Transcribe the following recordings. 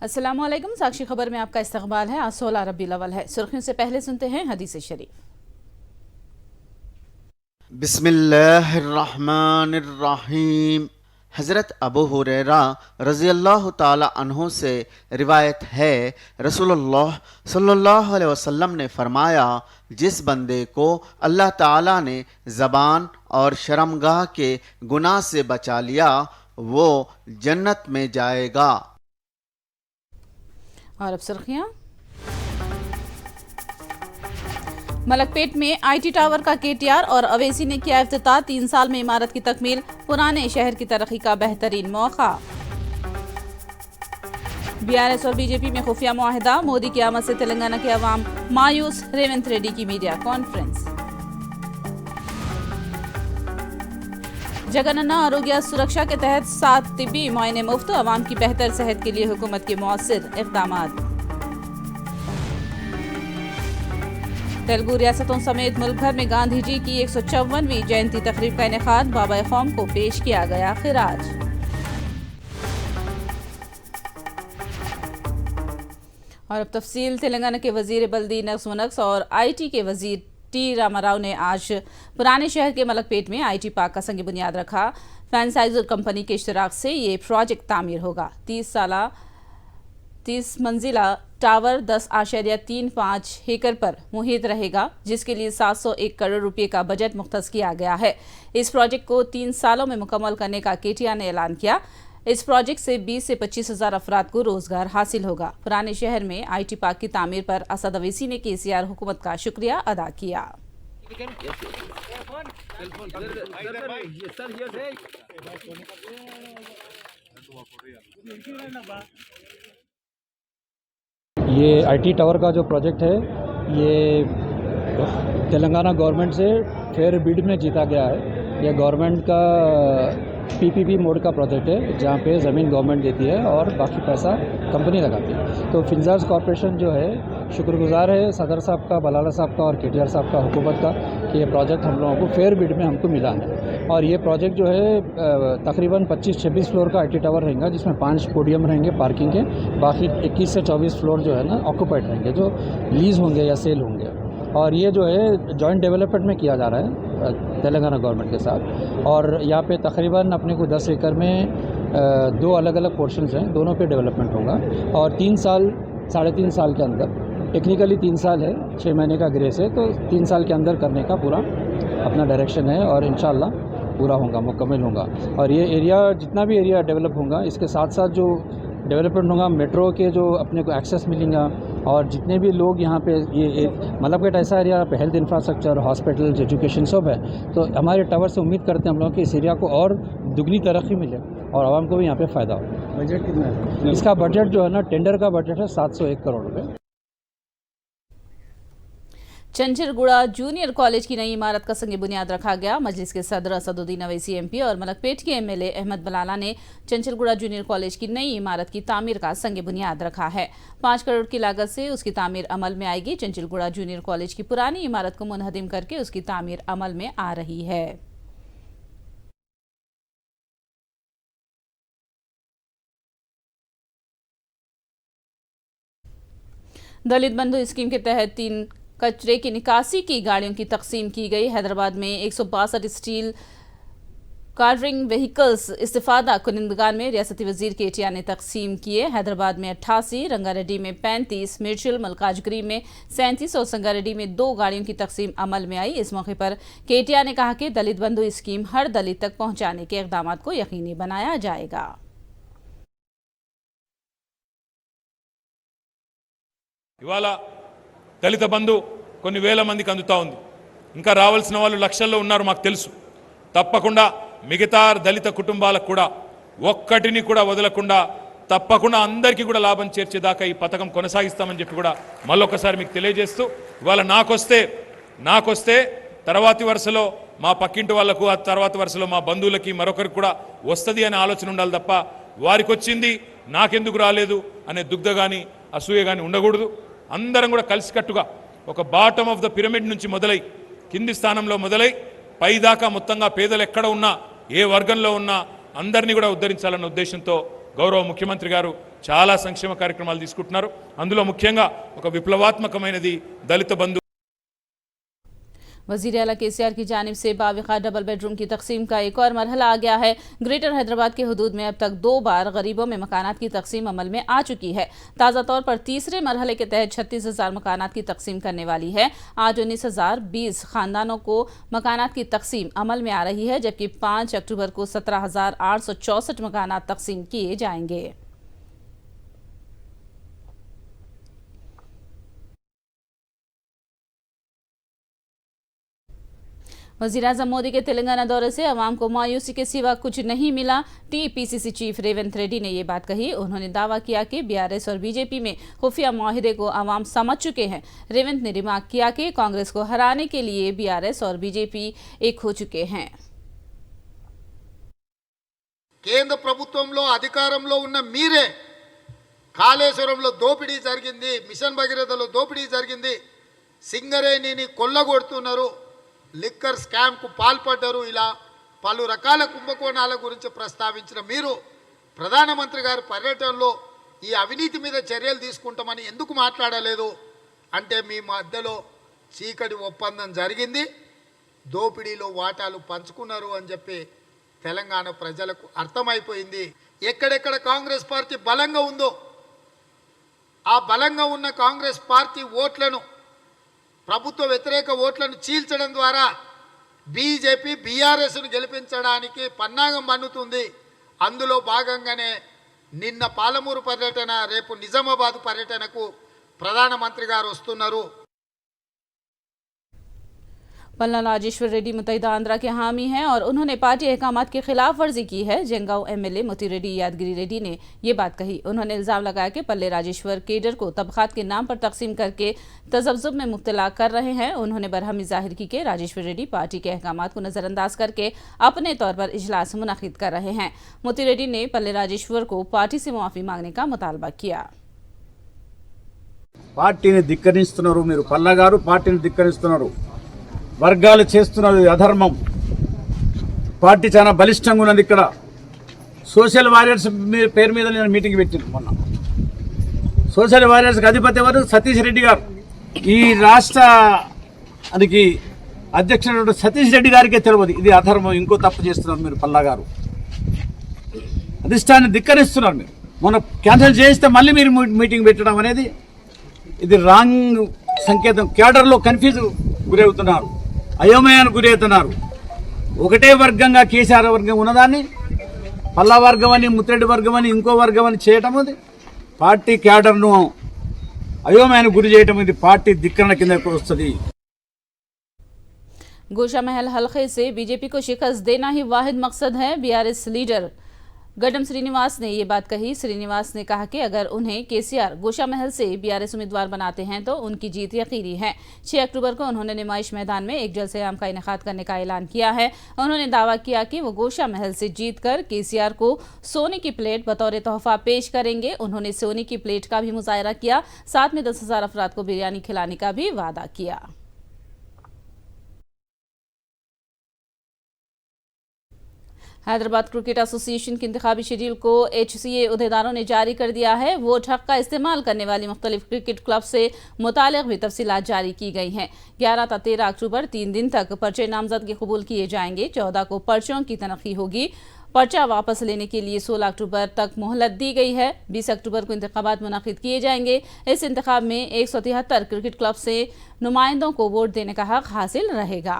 अस्सलामुअलैकुम। साक्षी खबर में आपका इस्तकबाल है। आज 16 रबीउल अव्वल है। सुर्खियों से पहले सुनते हैं हदीस शरीफ। बिस्मिल्लाहिर्रहमानिर्रहीम। हज़रत अबू हुरैरा रज़ियल्लाहु ताला अन्हु से रिवायत है, रसूलुल्लाह सल्लल्लाहु अलैहि वसल्लम ने फरमाया, जिस बंदे को अल्लाह ताला ने ज़बान और शर्मगाह के गुनाह से बचा लिया वो जन्नत में जाएगा। और अब सुर्खियां। मलकपेट में आईटी टावर का केटीआर और अवैसी ने किया इफ्तिताह। 3 साल में इमारत की तकमील, पुराने शहर की तरक्की का बेहतरीन मौका। बीआरएस और बीजेपी में खुफिया मुआहिदा, मोदी की आमद से तेलंगाना के अवाम मायूस, रेवंत रेड्डी की मीडिया कॉन्फ्रेंस। जगनन्ना आरोग्य सुरक्षा के तहत 7 तिब्बी मुआयने मुफ्त, अवाम की बेहतर सेहत के लिए हुकूमत के मौसर इक़दामात। तेलुगु रियासतों समेत मुल्क भर में गांधी जी की 154वीं जयंती तकरीब का इनेकाद, बाबा कौम को पेश किया गया खिराज। और अब तफसील। तेलंगाना के वजीर बल्दी नक्स व नक्स और आईटी के वजीर टी रामाराव ने आज पुराने शहर के मलकपेट में आईटी पार्क का संग बुनियाद रखा। फ्रेंचाइजर कंपनी के इश्तराक से ये प्रोजेक्ट तामीर होगा। 30 मंजिला टावर 10.35 एकड़ पर मुहित रहेगा, जिसके लिए 701 करोड़ रुपए का बजट मुख्तस किया गया है। इस प्रोजेक्ट को 3 सालों में मुकम्मल करने का केटीआर ने ऐलान किया। इस प्रोजेक्ट से 20 से 25 हजार अफराद को रोजगार हासिल होगा। पुराने शहर में आईटी पार्क की तामीर पर असद अवैसी ने केसीआर हुकूमत का शुक्रिया अदा किया। ये आईटी टावर का जो प्रोजेक्ट है ये तेलंगाना गवर्नमेंट से फेयर बिड में जीता गया है। यह गवर्नमेंट का पीपीपी मोड का प्रोजेक्ट है, जहाँ पे ज़मीन गवर्नमेंट देती है और बाकी पैसा कंपनी लगाती है। तो फिल्जार्स कॉरपोरेशन जो है शुक्रगुजार है सदर साहब का, बलाला साहब का और केटीआर साहब का, हुकूमत का, कि ये प्रोजेक्ट हम लोगों को फेयर बिड में हमको मिला है। और ये प्रोजेक्ट जो है तकरीबन 25-26 फ्लोर का आईटी टावर रहेगा, जिसमें 5 पोडियम रहेंगे पार्किंग के, बाकी 21 से 24 फ्लोर जो है ना ऑक्यूपाइड रहेंगे, जो लीज होंगे या सेल होंगे। और ये जो है जॉइंट डेवलपमेंट में किया जा रहा है तेलंगाना गवर्नमेंट के साथ। और यहाँ पे तकरीबन अपने को 10 एकड़ में 2 अलग अलग पोर्शंस हैं, दोनों पे डेवलपमेंट होगा। और 3 साल 3.5 साल के अंदर, टेक्निकली 3 साल है, 6 महीने का ग्रेस है, तो 3 साल के अंदर करने का पूरा अपना डायरेक्शन है और इंशाल्लाह पूरा होगा, मुकम्मल होगा। और ये एरिया, जितना भी एरिया डेवलप होगा, इसके साथ साथ जो डेवलपमेंट होगा, मेट्रो के जो अपने को एक्सेस मिलेगा, और जितने भी लोग यहाँ पे ये मलकपेट ऐसा एरिया पे हेल्थ इंफ्रास्ट्रक्चर, हॉस्पिटल, एजुकेशन सब है, तो हमारे टावर से उम्मीद करते हैं हम लोग कि इस एरिया को और दुगनी तरक्की मिले और आवाम को भी यहाँ पे फ़ायदा हो। बजट कितना है इसका? बजट जो है ना, टेंडर का बजट है 701 करोड़ रुपये। चंचलगुड़ा जूनियर कॉलेज की नई इमारत का संग बुनियाद रखा गया। मजलिस के सदर असदुद्दीन अवैसी एमपी और मलकपेट के एमएलए अहमद बलाला ने चंचलगुड़ा जूनियर कॉलेज की नई इमारत की तामीर का संग बुनियाद रखा है। 5 करोड़ की लागत से उसकी तामीर अमल में आएगी। चंचलगुड़ा जूनियर कॉलेज की पुरानी इमारत को मुनहदिम करके उसकी तामीर अमल में आ रही है। दलित बंधु स्कीम के तहत 3 कचरे की निकासी की गाड़ियों की तकसीम की गई। हैदराबाद में 162 स्टील कार्डरिंग व्हीकल्स इस्तिफादा कुनिंदगान में रियासती वजीर केटीआर ने तकसीम किए। हैदराबाद में 88, रंगारेड्डी में 35, मिर्चिल मलकाजगिरी में 37 और संगारेड्डी में 2 गाड़ियों की तकसीम अमल में आई। इस मौके पर केटीआर ने कहा कि दलित बंधु स्कीम हर दलित तक पहुंचाने के इक़दामात को यकीनी बनाया जाएगा। ఇవాళ దళిత బంధు కొన్ని వేల మందికి అందుతా ఉంది. ఇంకా రావాల్సిన వాళ్ళు లక్షల్లో ఉన్నారు, మాకు తెలుసు. తప్పకుండా మిగతా దళిత కుటుంబాలకు కూడా ఒక్కటిని కూడా వదలకుండా తప్పకుండా అందరికీ కూడా లాభం చేర్చేదాకా ఈ పథకం కొనసాగిస్తామని చెప్పి కూడా మళ్ళొకసారి మీకు తెలియజేస్తూ, ఇవాళ నాకొస్తే తర్వాతి వరుసలో మా పక్కింటి వాళ్లకు, ఆ తర్వాతి వరుసలో మా బంధువులకి మరొకరికి కూడా వస్తుంది అనే ఆలోచన ఉండాలి తప్ప వారికి వచ్చింది నాకెందుకు రాలేదు అనే దుగ్ధ కానీ అసూయ కానీ ఉండకూడదు. అందరం కూడా కలిసికట్టుగా ఒక బాటమ్ ఆఫ్ ద పిరమిడ్ నుంచి మొదలై, కింది స్థానంలో మొదలై పైదాకా మొత్తంగా పేదలు ఎక్కడ ఉన్నా, ఏ వర్గంలో ఉన్నా అందరినీ కూడా ఉద్ధరించాలన్న ఉద్దేశంతో గౌరవ ముఖ్యమంత్రి గారు చాలా సంక్షేమ కార్యక్రమాలు తీసుకుంటున్నారు. అందులో ముఖ్యంగా ఒక విప్లవాత్మకమైనది దళిత బంధు. वजीर आला केसीआर की जानिब से बाविखा डबल बेडरूम की तकसीम का एक और मरहला आ गया है। ग्रेटर हैदराबाद के हदूद में अब तक 2 बार गरीबों में मकानात की तकसीम अमल में आ चुकी है। ताज़ा तौर पर तीसरे मरहले के तहत 36,000 मकानात की तकसीम करने वाली है। आज 19,020 खानदानों को मकानात की तकसीम अमल में आ रही है, जबकि 5 अक्टूबर को 17,864 मकानात तकसीम किए जाएंगे। वज़ीर-ए-आज़म मोदी के तेलंगाना दौरे से अवाम को मायूसी के सिवा कुछ नहीं मिला। टीपीसीसी चीफ रेवंत रेड्डी ने ये बात कही। उन्होंने दावा किया कि बीआरएस और बीजेपी में खुफिया मुआहिदे को अवाम समझ चुके हैं। रेवंत ने रिमार्क किया कि कांग्रेस को हराने के लिए बीआरएस और बीजेपी एक हो चुके हैं। కేంద్ర ప్రభుత్వంలో అధికారంలో ఉన్న మీరే కాళేశ్వరంలో దోపిడీ జరిగింది, మిషన్ భగీరథలో దోపిడీ జరిగింది, సింగరేణిని కొల్లగొడుతున్నారు, లిక్కర్ స్కామ్కు పాల్పడ్డారు, ఇలా పలు రకాల కుంభకోణాల గురించి ప్రస్తావించిన మీరు ప్రధానమంత్రి గారి పర్యటనలో ఈ అవినీతి మీద చర్యలు తీసుకుంటామని ఎందుకు మాట్లాడలేదు అంటే మీ మధ్యలో చీకటి ఒప్పందం జరిగింది, దోపిడీలో వాటాలు పంచుకున్నారు అని చెప్పి తెలంగాణ ప్రజలకు అర్థమైపోయింది. ఎక్కడెక్కడ కాంగ్రెస్ పార్టీ బలంగా ఉందో ఆ బలంగా ఉన్న కాంగ్రెస్ పార్టీ ఓట్లను, ప్రభుత్వ వ్యతిరేక ఓట్లను చీల్చడం ద్వారా బీజేపీ బీఆర్ఎస్ను గెలిపించడానికి పన్నాగం పన్నుతుంది. అందులో భాగంగానే నిన్న పాలమూరు పర్యటన, రేపు నిజామాబాద్ పర్యటనకు ప్రధానమంత్రి గారు వస్తున్నారు. पन्ना राजेश्वर रेड्डी मुत्तहिदा आंध्रा के हामी हैं और उन्होंने पार्टी अहकामात की खिलाफ वर्जी की है। जंगांव एमएलए मोती रेड्डी यादगिरी रेड्डी ने ये बात कही। उन्होंने इल्जाम लगाया कि पल्ले राजेश्वर केडर को तबकात के नाम पर तकसीम करके तजब्जुब में मुब्तला कर रहे हैं। उन्होंने बरहमी जाहिर की कि राजेश्वर रेड्डी पार्टी के अहकामात को नजरअंदाज करके अपने तौर पर इजलास मुनक्किद कर रहे हैं। मोती रेड्डी ने पल्ले राजेश्वर को पार्टी से मुआफी मांगने का मुतालबा किया। పార్టీని ధిక్కరిస్తున్నారు మీరు, పల్లా గారు పార్టీని ధిక్కరిస్తున్నారు, వర్గాలు చేస్తున్నది అధర్మం. పార్టీ చాలా బలిష్టంగా ఉన్నది. ఇక్కడ సోషల్ వారియర్స్ పేరు మీద నేను మీటింగ్ పెట్టాను మొన్న. సోషల్ వారియర్స్కి అధిపతి ఎవరు? సతీష్ రెడ్డి గారు. ఈ రాష్ట్రానికి అధ్యక్షుడు సతీష్ రెడ్డి గారికే తెలియదు ఇది అధర్మం, ఇంకో తప్పు చేస్తున్నారు మీరు పల్లా గారు. అధిష్టాన్ని ధిక్కరిస్తున్నారు మీరు. మొన్న క్యాన్సిల్ చేస్తే మళ్ళీ మీరు మీటింగ్ పెట్టడం అనేది ఇది రాంగ్ సంకేతం. క్యాడర్లో కన్ఫ్యూజ్ గురవుతున్నారు, అయోమయానికి గురవుతున్నారు. ఒకటే వర్గంగా కేసీఆర్ వర్గం ఉన్నదాన్ని పల్లా వర్గం అని, ముత్తిరెడ్డి వర్గం అని, ఇంకో వర్గం అని చేయటం అది పార్టీ క్యాడర్ను అయోమయానికి గురి చేయటం, ఇది పార్టీ ధిక్కరణ కిందకు వస్తుంది. गोशा महल हलके से बीजेपी को शिकस्त देना ही वाहिद मकसद है। बीआरएस लीडर गड्डम श्रीनिवास ने ये बात कही। श्रीनिवास ने कहा कि अगर उन्हें केसीआर गोशा महल से बीआरएस उम्मीदवार बनाते हैं तो उनकी जीत यकीनी है। 6 अक्टूबर को उन्होंने नुमाइश मैदान में एक जलसे आम का इनेकाद करने का ऐलान किया है। उन्होंने दावा किया कि वो गोशा महल से जीतकर केसीआर को सोने की प्लेट बतौर तोहफा पेश करेंगे। उन्होंने सोने की प्लेट का भी मुजाहरा किया, साथ में 10,000 अफराद को बिरयानी खिलाने का भी वादा किया। हैदराबाद क्रिकेट एसोसिएशन के इंतखाबी शेड्यूल को HCA उहदेदारों ने जारी कर दिया है। वोट हक का इस्तेमाल करने वाली मुख्तलिफ क्रिकेट क्लब से मुतालिक भी तफसीलात जारी की गई हैं। 11 ता 13 अक्टूबर 3 दिन तक पर्चे नामजदगी कबूल किए जाएंगे। 14 को पर्चों की तनखी होगी। पर्चा वापस लेने के लिए 16 अक्टूबर तक मोहलत दी गई है। 20 अक्टूबर को इंतखाबात मुनक्किद किए जाएंगे। इस इंतखाब में 173 क्रिकेट क्लब से नुमाइंदों को वोट देने का हक हासिल रहेगा।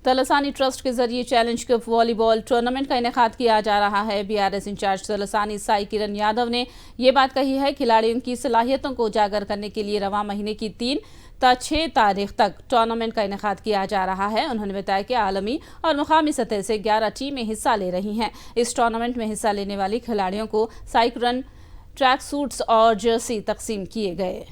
तलसानी ट्रस्ट के जरिए चैलेंज कप वॉलीबॉल टूर्नामेंट का इनेकाद किया जा रहा है। बीआरएस इंचार्ज तलसानी साई किरण यादव ने ये बात कही है। खिलाड़ियों की सलाहियतों को उजागर करने के लिए रवां महीने की 3 ता 6 तारीख तक टूर्नामेंट का इनेकाद किया जा रहा है। उन्होंने बताया कि आलमी और मुकामी सतह से 11 टीमें हिस्सा ले रही हैं। इस टूर्नामेंट में हिस्सा लेने वाली खिलाड़ियों को साइक्लोन ट्रैक सूट्स और जर्सी तकसीम किए गए।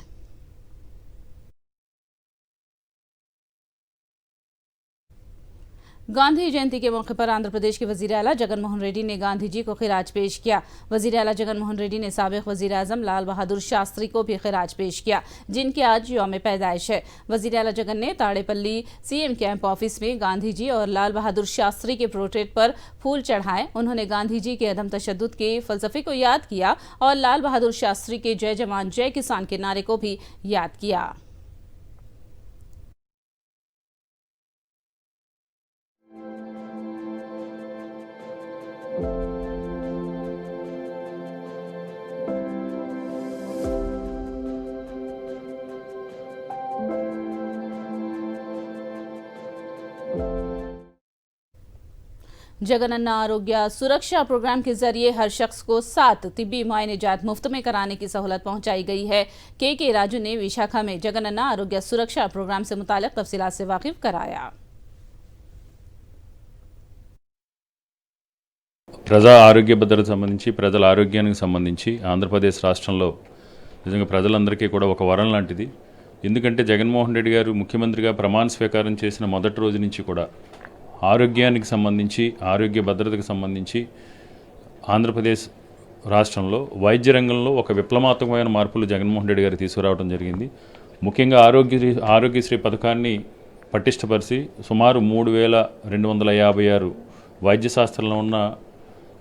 गांधी जयंती के मौके पर आंध्र प्रदेश के वजीर आला जगन मोहन रेड्डी ने गांधी जी को खिराज पेश किया। वजीर आला जगन मोहन रेड्डी ने साबिक वजीर आजम लाल बहादुर शास्त्री को भी खिराज पेश किया, जिनकी आज यौम पैदाइश है। वजीर आला जगन ने ताड़ेपल्ली सीएम कैंप ऑफिस में गांधी जी और लाल बहादुर शास्त्री के पोर्ट्रेट पर फूल चढ़ाए। उन्होंने गांधी जी के अदम तशद्दुद के फलसफे को याद किया और लाल बहादुर शास्त्री के जय जवान जय किसान के नारे को भी याद किया। जगनन्ना आरोग्य सुरक्षा प्रोग्राम के जरिए हर शख्स को 7 तिब्बी मुआयने जात मुफ्त में कराने की सहूलत पहुंचाई गई है। के राजू ने विशाखा में जगनन्ना आरोग्य सुरक्षा प्रोग्राम से मुताल्लिक तफसीलात से वाकिफ कराया। ప్రజా ఆరోగ్య భద్రతకు సంబంధించి ప్రజల ఆరోగ్యానికి సంబంధించి ఆంధ్రప్రదేశ్ రాష్ట్రంలో నిజంగా ప్రజలందరికీ కూడా ఒక వరం లాంటిది. ఎందుకంటే జగన్మోహన్ రెడ్డి గారు ముఖ్యమంత్రిగా ప్రమాణ స్వీకారం చేసిన మొదటి రోజు నుంచి కూడా ఆరోగ్యానికి సంబంధించి ఆరోగ్య భద్రతకు సంబంధించి ఆంధ్రప్రదేశ్ రాష్ట్రంలో వైద్య రంగంలో ఒక విప్లవాత్మకమైన మార్పులు జగన్మోహన్ రెడ్డి గారు తీసుకురావడం జరిగింది. ముఖ్యంగా ఆరోగ్యశ్రీ పథకాన్ని పటిష్టపరిచి సుమారు 3256 వైద్య శాస్త్రంలో ఉన్న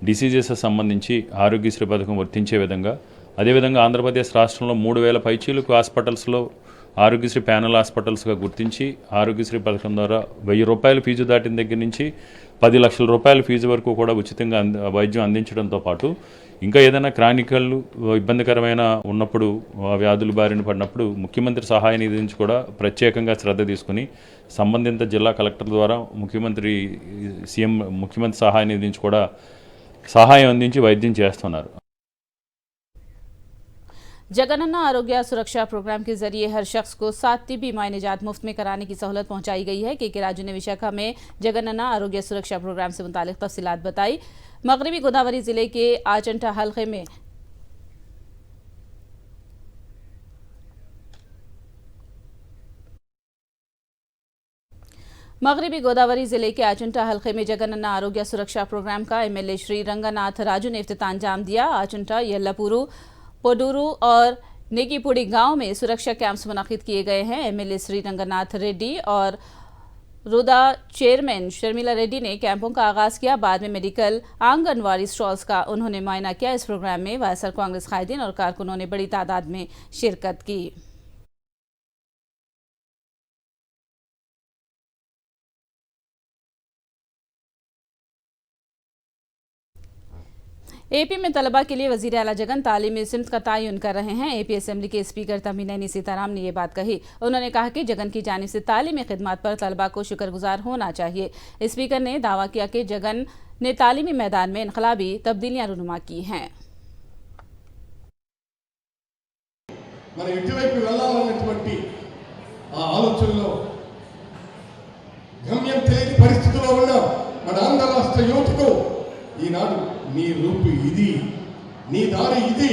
డిసీజెస్ సంబంధించి ఆరోగ్యశ్రీ పథకం వర్తించే విధంగా, అదేవిధంగా ఆంధ్రప్రదేశ్ రాష్ట్రంలో 3000 పైచీలకు హాస్పిటల్స్లో ఆరోగ్యశ్రీ ప్యానల్ హాస్పిటల్స్గా గుర్తించి ఆరోగ్యశ్రీ పథకం ద్వారా 1000 రూపాయల ఫీజు దాటిన దగ్గర నుంచి 10 లక్షల రూపాయల ఫీజు వరకు కూడా ఉచితంగా వైద్యం అందించడంతో పాటు ఇంకా ఏదైనా క్రానికల్ ఇబ్బందికరమైన ఉన్నప్పుడు వ్యాధులు బారిన పడినప్పుడు ముఖ్యమంత్రి సహాయ నిధి నుంచి కూడా ప్రత్యేకంగా శ్రద్ధ తీసుకుని సంబంధిత జిల్లా కలెక్టర్ ద్వారా ముఖ్యమంత్రి సహాయ నిధి నుంచి కూడా సహాయం అందించి వైద్యం చేస్తున్నారు. जगनन्ना आरोग्य सुरक्षा प्रोग्राम के जरिए हर शख्स को 7 तिब्बी मुआयने जात मुफ्त में कराने की सहूलत पहुंचाई गई है। के राजू ने विशाखा में जगनन्ना आरोग्य सुरक्षा प्रोग्राम से मुतालिक तफसीलात बताई। मगरबी गोदावरी जिले के आचंटा हलके में मगरबी गोदावरी जिले के आचंटा हलके में जगनन्ना आरोग्य सुरक्षा प्रोग्राम का एमएलए श्री रंगनाथ राजू ने इफ्तिताम अंजाम दिया। आचंटा येल्लापुरू पोडूरू और नेकीपुड़ी गांव में सुरक्षा कैंप्स मुनाकिद किए गए हैं। एमएलए श्री रंगनाथ रेड्डी और रुदा चेयरमैन शर्मिला रेड्डी ने कैंपों का आगाज किया। बाद में मेडिकल आंगनवाड़ी स्टॉल्स का उन्होंने मुआयना किया। इस प्रोग्राम में वायएसआर कांग्रेस कायदीन और कारकुनों ने बड़ी तादाद में शिरकत की। एपी में तलबा के लिए वजीर आला जगन तालीमी सिमत का तयन कर रहे हैं। एपी असेंबली के स्पीकर तमीनैनी सीताराम ने ये बात कही। उन्होंने कहा कि जगन की जानिब से तालीमी खिदमत पर तलबा को शुक्रगुजार होना चाहिए। स्पीकर ने दावा किया कि जगन ने तालीमी मैदान में इनकलाबी तब्दीलियां रुनुमा की हैं। నీ రూపు ఇది, నీ దారి ఇది,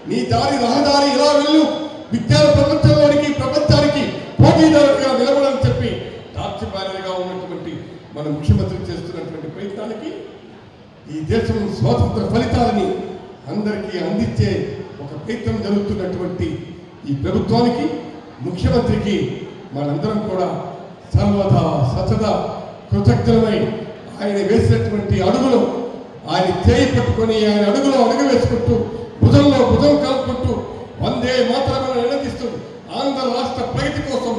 నీ దారి రహదారి ఇలా వెళ్ళు, విజ్ఞాన ప్రపంచంలోనికి ప్రపంచానికి పోటీదారుగా నిలబడని చెప్పి టార్చిబారిగా ఉన్నటువంటి మన ముఖ్యమంత్రి చేస్తున్నటువంటి ప్రయత్నానికి ఈ దేశం స్వాతంత్ర ఫలితాలని అందరికీ అందించే ఒక ప్రయత్నం జరుగుతున్నటువంటి ఈ ప్రభుత్వానికి ముఖ్యమంత్రికి మనందరం కూడా సర్వదా సచదా కృతజ్ఞమై ఆయన వేసినటువంటి అడుగులు ఆయన చేయి పట్టుకొని ఆయన అడుగులో అడుగు వేసుకుంటూ భుజంలో భుజం కలుపుకుంటూ వందే మాతరమును నిలదీస్తూ ఆంధ్ర రాష్ట్ర ప్రగతి కోసం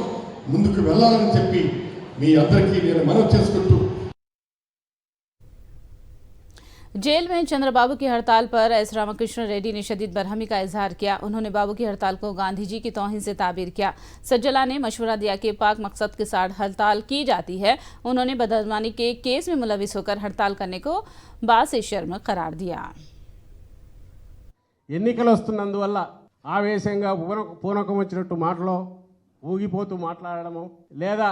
ముందుకు వెళ్ళాలని చెప్పి మీ అందరికీ నేను మనవి చేసుకుంటూ जेल में चंद्रबाबू की हड़ताल पर एस रामकृष्ण रेड्डी ने शदीद बरहमी का इजहार किया। उन्होंने बाबू की हड़ताल को गांधी जी की तौहीन से ताबीर किया। सज्जला ने मशवरा दिया कि पाक मकसद के साथ हड़ताल की जाती है। उन्होंने बदअज़मानी के केस में मुलविस होकर हड़ताल करने को बासे शर्म करार दिया। ఎన్నికలు వస్తున్నందువల్ల ఆవేశంగా పూనకం వచ్చినట్టు మాటలో ఊగిపోతూ మాట్లాడడము, లేదా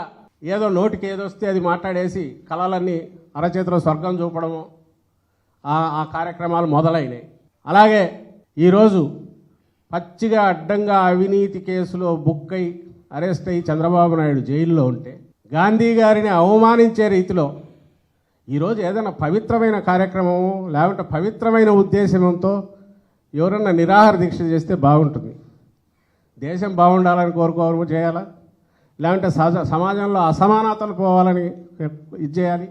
ఏదో నోటికి ఏదొస్తే అది మాట్లాడేసి కళలన్నీ అరచేతిలో స్వర్గం చూపడము, ఆ కార్యక్రమాలు మొదలైనాయి. అలాగే ఈరోజు పచ్చిగా అడ్డంగా అవినీతి కేసులో బుక్కై అరెస్ట్ అయ్యి చంద్రబాబు నాయుడు జైల్లో ఉంటే గాంధీ గారిని అవమానించే రీతిలో ఈరోజు ఏదైనా పవిత్రమైన కార్యక్రమము లేకుంటే పవిత్రమైన ఉద్దేశంతో ఎవరన్నా నిరాహార దీక్ష చేస్తే బాగుంటుంది. దేశం బాగుండాలని కోరుకోవడం చేయాలా, లేకుంటే సమాజంలో అసమానతలు పోవాలని ఇది చేయాలి,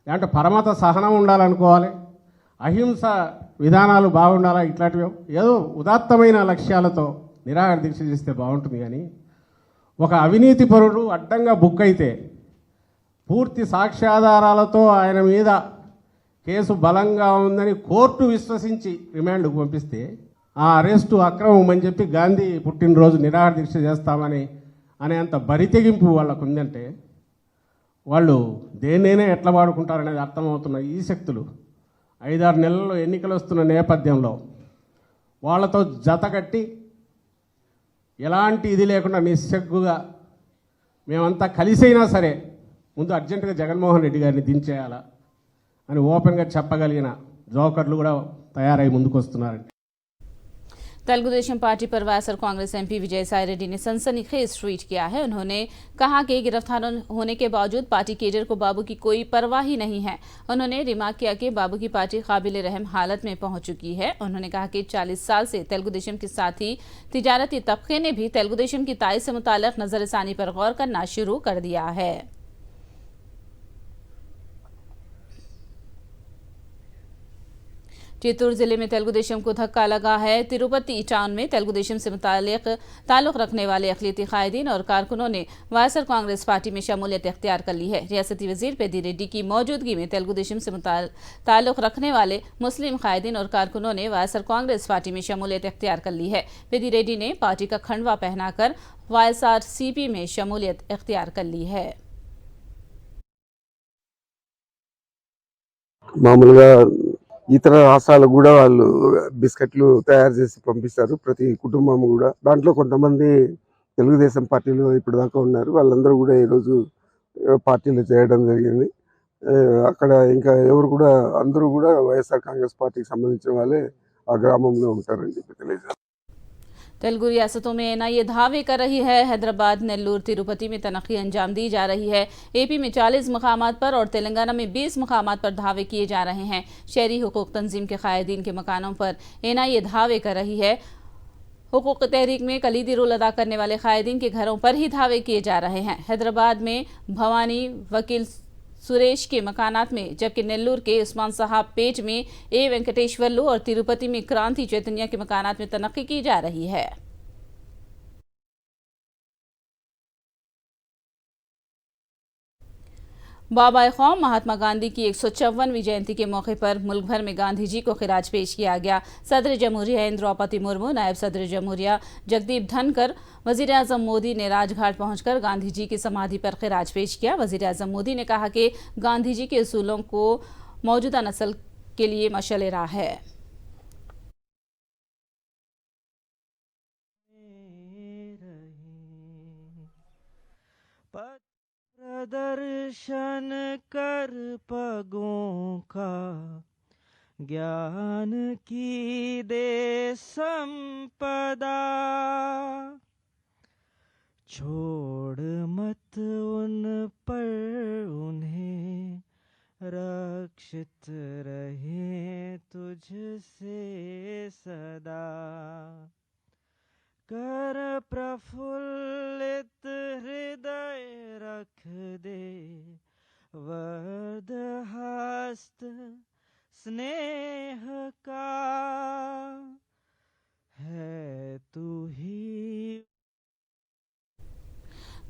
లేకుంటే పరమత సహనం ఉండాలనుకోవాలి, అహింస విధానాలు బాగుండాలా, ఇట్లాంటివి ఏదో ఉదాత్తమైన లక్ష్యాలతో నిరాహార దీక్ష చేస్తే బాగుంటుంది. కానీ ఒక అవినీతి పరుడు అడ్డంగా బుక్ అయితే పూర్తి సాక్ష్యాధారాలతో ఆయన మీద కేసు బలంగా ఉందని కోర్టు విశ్వసించి రిమాండ్కు పంపిస్తే ఆ అరెస్టు అక్రమం అని చెప్పి గాంధీ పుట్టినరోజు నిరాహార దీక్ష చేస్తామని అనేంత బరితెగింపు వాళ్ళకు ఉందంటే వాళ్ళు దేన్నైనా ఎట్లా వాడుకుంటారనేది అర్థమవుతున్న ఈ శక్తులు 5-6 నెలల్లో ఎన్నికలు వస్తున్న నేపథ్యంలో వాళ్ళతో జతకట్టి ఎలాంటి ఇది లేకుండా నిస్సగ్గుగా మేమంతా కలిసైనా సరే ముందు అర్జెంటుగా జగన్మోహన్ రెడ్డి గారిని దించేయాలా అని ఓపెన్గా చెప్పగలిగిన జోకర్లు కూడా తయారై ముందుకు వస్తున్నారండి. तेलुगुदेशम पार्टी पर वायएसआर कांग्रेस एमपी विजयसाई रेड्डी ने सनसनीखेज ट्वीट किया है। उन्होंने कहा कि गिरफ्तार होने के बावजूद पार्टी केडर को बाबू की कोई परवाह ही नहीं है। उन्होंने रिमार्क किया कि बाबू की पार्टी काबिल रहम हालत में पहुंच चुकी है। उन्होंने कहा कि 40 साल से तेलुगुदेशम के साथ ही तिजारती तबके ने भी तेलुगुदेशम की ताई से मुताल्लिक नजरसानी पर गौर करना शुरू कर दिया है। चित्तूर जिले में तेलुगुदेशम को धक्का लगा है। तिरुपति टाउन में तेलुगुदेशम से ताल्लुक रखने वाले अक़लियती कायदीन और कारकुनों ने वायएसआर कांग्रेस पार्टी में शमूलियत इख्तियार कर ली है। रियासती वजीर पेदी रेड्डी की मौजूदगी में तेलुगुदेशम से ताल्लुक रखने वाले मुस्लिम कायदीन और कारकुनों ने वायएसआर कांग्रेस पार्टी में शमूलियत इख्तियार कर ली है। पेदी रेड्डी ने पार्टी का खंडवा पहनाकर वायएसआर सीपी में शमूलियत इख्तियार कर ली है। ఇతర రాష్ట్రాలకు కూడా వాళ్ళు బిస్కెట్లు తయారు చేసి పంపిస్తారు ప్రతి కుటుంబం కూడా. దాంట్లో కొంతమంది తెలుగుదేశం పార్టీలో ఇప్పుడు దాకా ఉన్నారు. వాళ్ళందరూ కూడా ఈరోజు పార్టీలో చేయడం జరిగింది. అక్కడ ఇంకా ఎవరు కూడా అందరూ కూడా వైఎస్ఆర్ కాంగ్రెస్ పార్టీకి సంబంధించిన వాళ్ళే ఆ గ్రామంలో ఉంటారని చెప్పి తెలియజేస్తారు. तेलुगु रियासतों में एनआईए धावे कर रही है। हैदराबाद, नेल्लूर, तिरुपति में तनख्ही अंजाम दी जा रही है। एपी में 40 मकामात पर और तेलंगाना में 20 मकामात पर धावे किए जा रहे हैं। शहरी हुकूक तंजीम के कायदीन के मकानों पर एनआईए धावे कर रही है। हुकूक तहरीक में कलीदी रोल अदा करने वाले कायदीन के घरों पर ही धावे किए जा रहे हैं। हैदराबाद में भवानी वकील सुरेश के मकानात में, जबकि नेल्लूर के उस्मान साहब पेट में ए वेंकटेश्वरलू और तिरुपति में क्रांति चैतन्य के मकानात में तनख्ही की जा रही है। बाबा कौम महात्मा गांधी की 154वीं जयंती के मौके पर मुल्क भर में गांधी जी को खिराज पेश किया गया। सदर जमहूरिया द्रौपदी मुर्मू, नायब सदर जमहूरिया जगदीप धनकर, वजीर आजम मोदी ने राजघाट पहुंचकर गांधी जी की समाधि पर खिराज पेश किया। वजीर आजम मोदी ने कहा कि गांधी जी के असूलों को मौजूदा नस्ल के लिए मशाल राह है। दर्शन कर पगों का ज्ञान की दे संपदा, छोड़ मत उन पर उन्हें रक्षित रहे तुझसे सदा, कर प्रफुल्लित हृदय रख दे वर्द हस्त स्नेह का, है तू ही।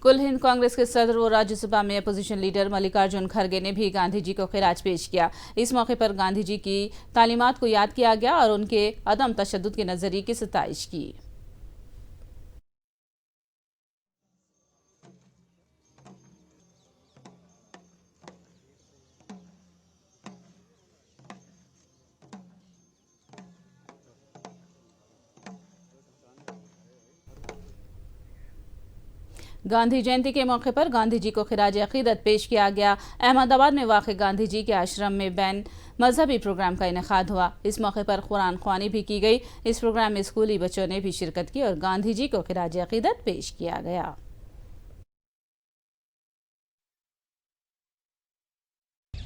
कुल हिंद कांग्रेस के सदर और राज्यसभा में अपोजिशन लीडर मल्लिकार्जुन खड़गे ने भी गांधी जी को खिराज पेश किया। इस मौके पर गांधी जी की तालीमात को याद किया गया और उनके अदम तशद्दुद के नजरिए की सताइश की। गांधी जयंती के मौके पर गांधी जी को खिराज अकीदत पेश किया गया। अहमदाबाद में वाक़ गांधी जी के आश्रम में बैन मजहबी प्रोग्राम का इनेकाद हुआ। इस मौके पर कुरान ख्वानी भी की गई। इस प्रोग्राम में स्कूली बच्चों ने भी शिरकत की और गांधी जी को खिराज अकीदत पेश किया गया।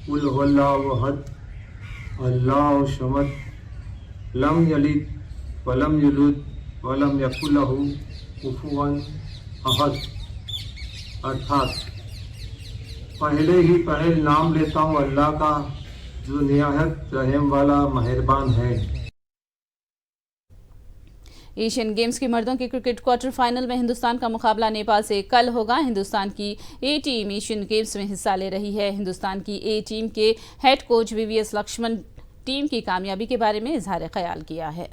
कुल हुवल्लाहु अहद अल्लाहु समद लम यलिद वलम युलद वलम यकुल लहू कुफुवन अहद। अर्थात पहले ही पहल नाम लेता हूँ अल्लाह का जो निहायत रहम वाला मेहरबान है। एशियन गेम्स की मर्दों के क्रिकेट क्वार्टर फाइनल में हिंदुस्तान का मुकाबला नेपाल से कल होगा। हिंदुस्तान की ए टीम एशियन गेम्स में हिस्सा ले रही है। हिंदुस्तान की ए टीम के head coach VVS Laxman team की कामयाबी के बारे में इजहार ख्याल किया है।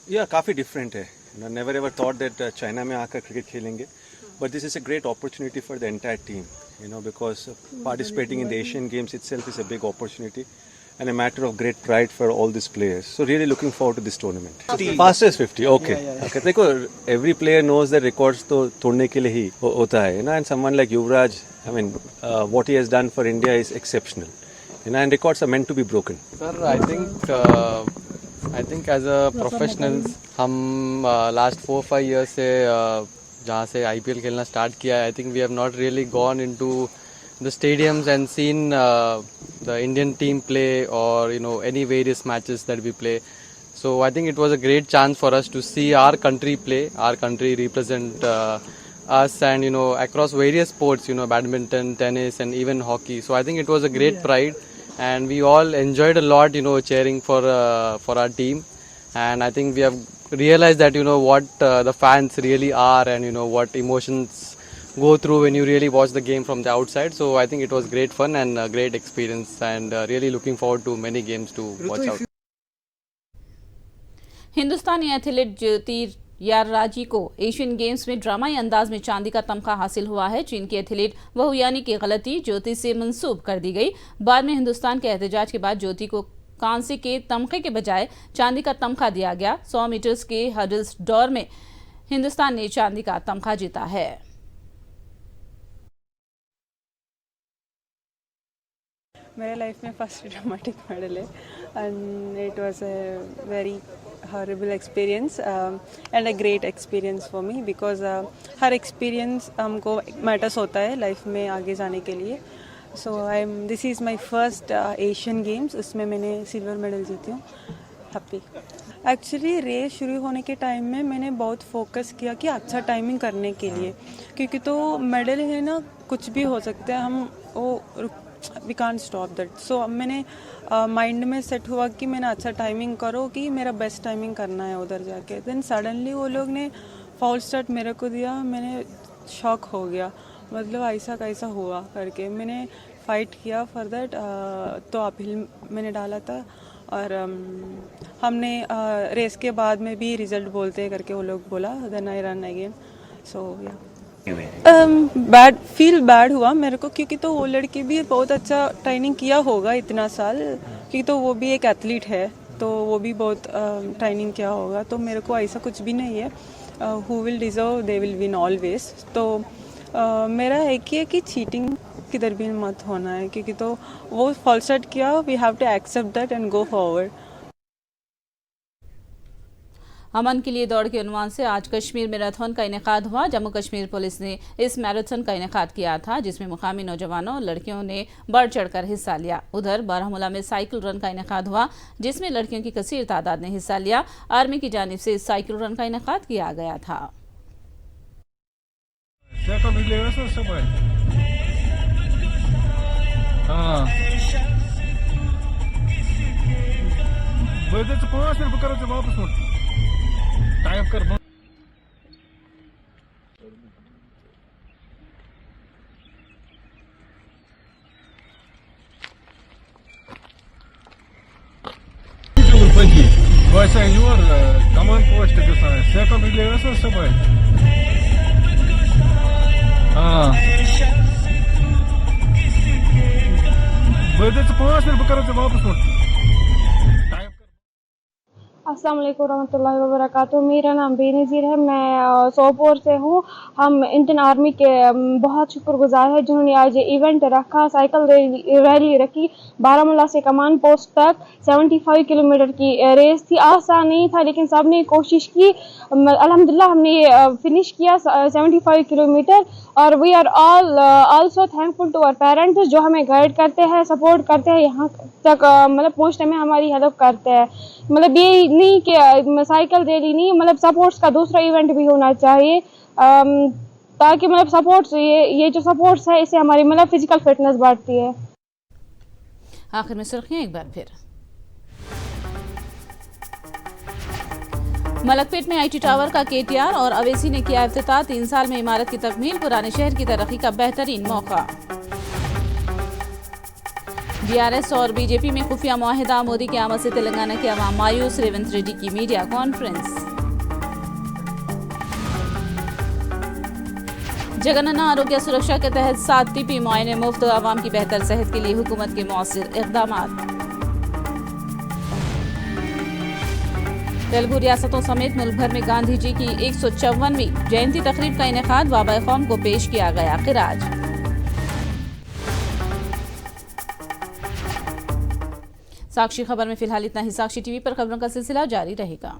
यह काफ़ी डिफरेंट है। Never ever thought that China में आकर क्रिकेट खेलेंगे, but this is a great opportunity for the entire team, because participating in the Asian games itself is a big opportunity and a matter of great pride for all these players. So really looking forward to this tournament. Fastest 50, okay. Okay, देखो every player knows that records तो तोड़ने के लिए ही होता है, and someone like Yuvraj, I mean, what he has done for India is exceptional, and records are meant to be broken. Sir, I think as a professionals हम last 4-5 years से जहाँ से IPL खेलना स्टार्ट किया है, I think we have not really gone into the stadiums and seen the Indian team play or any various matches that we play. So I think it was a great chance for us to see our country play, our country represent us, and across various sports, badminton, tennis, and even hockey. So I think it was a great pride, and we all enjoyed a lot, cheering for our team. And I think we have realized that what the fans really are, and what emotions go through when you really watch the game from the outside. So I think it was great fun and a great experience, and really looking forward to many games to watch out. हिंदुस्तानी athlete Jyotiraji को Asian games में ड्रामाई अंदाज में चांदी का तमगा हासिल हुआ है। चीन की एथलीट वहुयानी की गलती ज्योति से मंसूब कर दी गई। बाद में हिंदुस्तान के एहतजाज के बाद ज्योति को कांसे के तमगे के बजाय चांदी का तमगा दिया गया। 100 मीटर्स के हर्डल्स दौर में हिंदुस्तान ने चांदी का तमगा जीता है। मेरे लाइफ में फर्स्ट ड्रामेटिक मेडल है, and it was a very horrible experience and a great experience for me, because her experience हमको मैटर्स होता है लाइफ में आगे जाने के लिए। So this is my first Asian games, उसमें मैंने सिल्वर मेडल जीती हूँ। हैप्पी। एक्चुअली रेस शुरू होने के टाइम में मैंने बहुत फोकस किया कि अच्छा टाइमिंग करने के लिए, क्योंकि तो मेडल है ना, कुछ भी हो सकता है, हम वो वी कांट स्टॉप दैट। सो अब मैंने माइंड में सेट हुआ कि मैंने अच्छा टाइमिंग करो, कि मेरा बेस्ट टाइमिंग करना है उधर जाके। देन सडनली वो लोग ने फॉल स्टार्ट मेरे को दिया, मैंने शॉक हो गया, मतलब ऐसा कैसा हुआ करके। मैंने फ़ाइट किया फॉर दैट, तो अपील मैंने डाला था, और हमने रेस के बाद में भी रिजल्ट बोलते करके वो लोग बोला। Then I run again. So yeah feel bad हुआ मेरे को, क्योंकि तो वो लड़की भी बहुत अच्छा ट्रेनिंग किया होगा इतना साल, क्योंकि तो वो भी एक एथलीट है, तो वो भी बहुत ट्रेनिंग किया होगा। तो मेरे को ऐसा कुछ भी नहीं है, who will deserve they will win always. तो मेरा एक ही है कि चीटिंग किधर भी मत होना है, क्योंकि तो वो फॉल स्टार्ट किया, we have to accept that and go forward. Aman के लिए दौड़ के उन्वान से आज कश्मीर मैराथन का इनेकाद हुआ। जम्मू कश्मीर पुलिस ने इस मैराथन का इनेकाद किया था, जिसमें मुकामी नौजवानों और लड़कियों ने बढ़ चढ़कर हिस्सा लिया। उधर बारामूला में साइकिल रन का इनेकाद हुआ, जिसमें लड़कियों की कसीर तादाद ने हिस्सा लिया। आर्मी की जानिब से इस साइकिल रन का इनेकाद किया गया था। टाइप कर वैसे your command post second relay वैसे सब है। हाँ बदे 5 मिनट बकरा वापस अस्सलाम वालेकुम रहमतुल्लाहि व बरकातुहू। मेरा नाम बेनज़ीर है, मैं सोपोर से हूँ। हम इंडियन आर्मी के बहुत शुक्रगुजार है जिन्होंने आज इवेंट रखा, साइकिल रैली रखी बारामूला से कमान पोस्ट तक। 75 किलोमीटर की रेस थी, आसान नहीं था, लेकिन सबने कोशिश की। अल्हम्दुलिल्लाह हमने फिनिश किया 75 किलोमीटर, और we are all also thankful to our parents जो हमें गाइड करते हैं, सपोर्ट करते हैं, यहाँ तक मतलब पहुँचने में हमारी हेल्प करते हैं। मतलब ये नहीं कि साइकिल रैली नहीं, मतलब सपोर्ट्स का दूसरा इवेंट भी होना चाहिए ताकि मतलब सपोर्ट्स ये जो सपोर्ट्स है इससे हमारी मतलब फिजिकल फिटनेस बढ़ती है। आखिर में सुर्खियां एक बार फिर। मलकपेट में आईटी टावर का केटीआर और अवेसी ने किया इफ्तिताह। 3 साल में इमारत की तकमील, पुराने शहर की तरक्की का बेहतरीन मौका। बीआरएस और बीजेपी में खुफिया मुआहिदा, मोदी की आमद से तेलंगाना के अवाम मायूस, रेवंत रेड्डी की मीडिया कॉन्फ्रेंस। जगनन्ना आरोग्य सुरक्षा के तहत 7 टीपी मुआयने मुफ्त, आवाम की बेहतर सेहत के लिए हुकूमत के मौसर इक़दामात। तेलुगु रियासतों समेत मुल्क भर में गांधी जी की 154वीं जयंती तकरीब का इनेकाद, बाबा कौम को पेश किया गया खिराज। साक्षी खबर में फिलहाल इतना ही। साक्षी टीवी पर खबरों का सिलसिला जारी रहेगा।